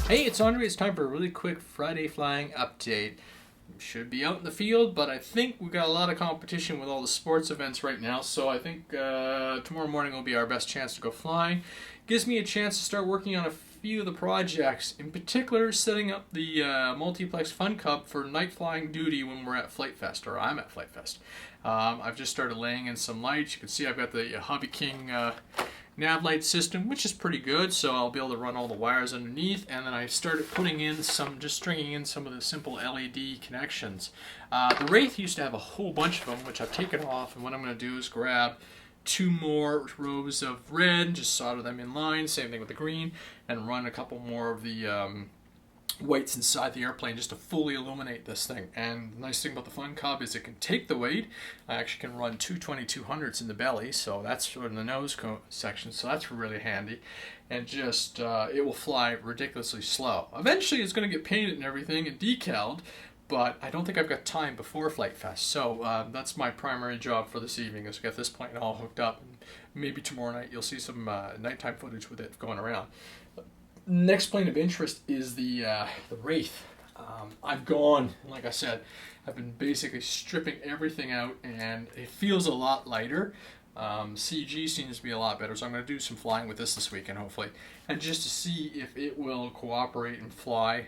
Hey, it's Andre. It's time for a really quick Friday flying update. Should be out in the field, but I think we got a lot of competition with all the sports events right now, so I think tomorrow morning will be our best chance to go flying. Gives me a chance to start working on a few of the projects, in particular setting up the multiplex FunCub for night flying duty when we're at Flight Fest, or I'm at Flight Fest. I've just started laying in some lights. You can see I've got the Hobby King nav light system, which is pretty good, so I'll be able to run all the wires underneath. And then I started putting in just stringing in some of the simple LED connections. The Wraith used to have a whole bunch of them, which I've taken off, and what I'm going to do is grab two more rows of red, just solder them in line, same thing with the green, and run a couple more of the whites inside the airplane just to fully illuminate this thing. And the nice thing about the FunCub is it can take the weight. I actually can run two 2200s in the belly, so that's sort of in the nose section, so that's really handy. And just it will fly ridiculously slow. Eventually it's going to get painted and everything and decaled, but I don't think I've got time before Flight Fest. So that's my primary job for this evening, is to get this plane all hooked up. And maybe tomorrow night you'll see some nighttime footage with it going around. Next plane of interest is the Wraith. I've gone, like I said, I've been basically stripping everything out, and it feels a lot lighter. CG seems to be a lot better, so I'm going to do some flying with this weekend, hopefully, and just to see if it will cooperate and fly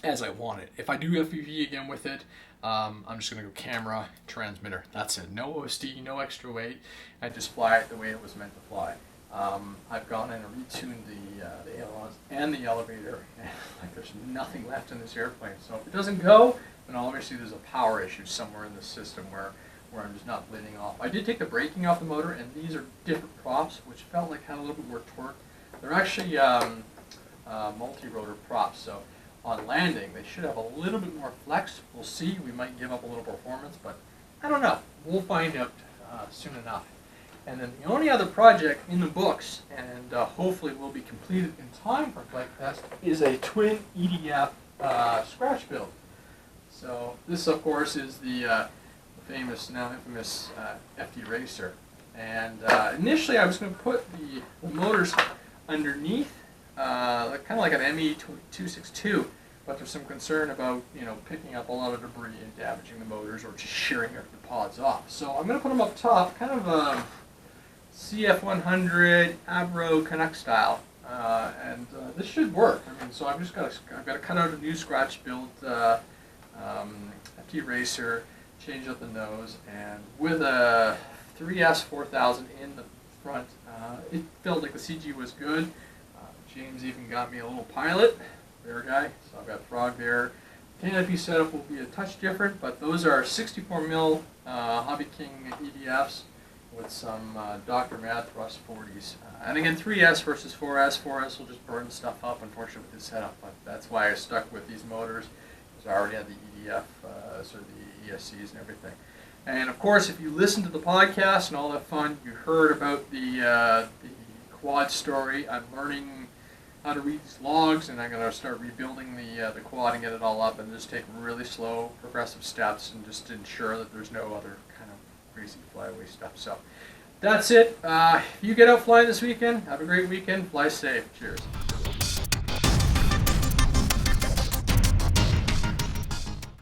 as I want it. If I do FPV again with it, I'm just going to go camera, transmitter. That's it. No OSD, no extra weight. I just fly it the way it was meant to fly. I've gone in and retuned the ailerons and the elevator, and like there's nothing left in this airplane. So if it doesn't go, then obviously there's a power issue somewhere in the system where I'm just not blending off. I did take the braking off the motor, and these are different props, which felt like had a little bit more torque. They're actually multi-rotor props, so on landing they should have a little bit more flex. We'll see. We might give up a little performance, but I don't know. We'll find out soon enough. And then the only other project in the books, and hopefully will be completed in time for Flight Fest, is a Twin EDF scratch build. So this, of course, is the famous, now infamous FD Racer. And initially I was going to put the motors underneath, kind of like an ME262, but there's some concern about, picking up a lot of debris and damaging the motors or just shearing the pods off. So I'm going to put them up top, kind of CF100 Avro Canuck style, and this should work. I mean, so I've got to cut out a new scratch build FT Racer, change up the nose, and with a 3S 4000 in the front, it felt like the CG was good. James even got me a little pilot, bear guy, so I've got Frog there. Canopy setup will be a touch different, but those are 64mm Hobby King EDFs with some Dr. Mad Thrust 40s. And again, 3S versus 4S. 4S will just burn stuff up, unfortunately, with this setup, but that's why I stuck with these motors, because I already had the EDF, sort of the ESCs and everything. And of course, if you listen to the podcast and all that fun, you heard about the quad story. I'm learning how to read these logs, and I'm going to start rebuilding the quad and get it all up, and just take really slow, progressive steps, and just ensure that there's no other kind of crazy flyaway stuff. So that's it. If you get out flying this weekend, have a great weekend. Fly safe. Cheers.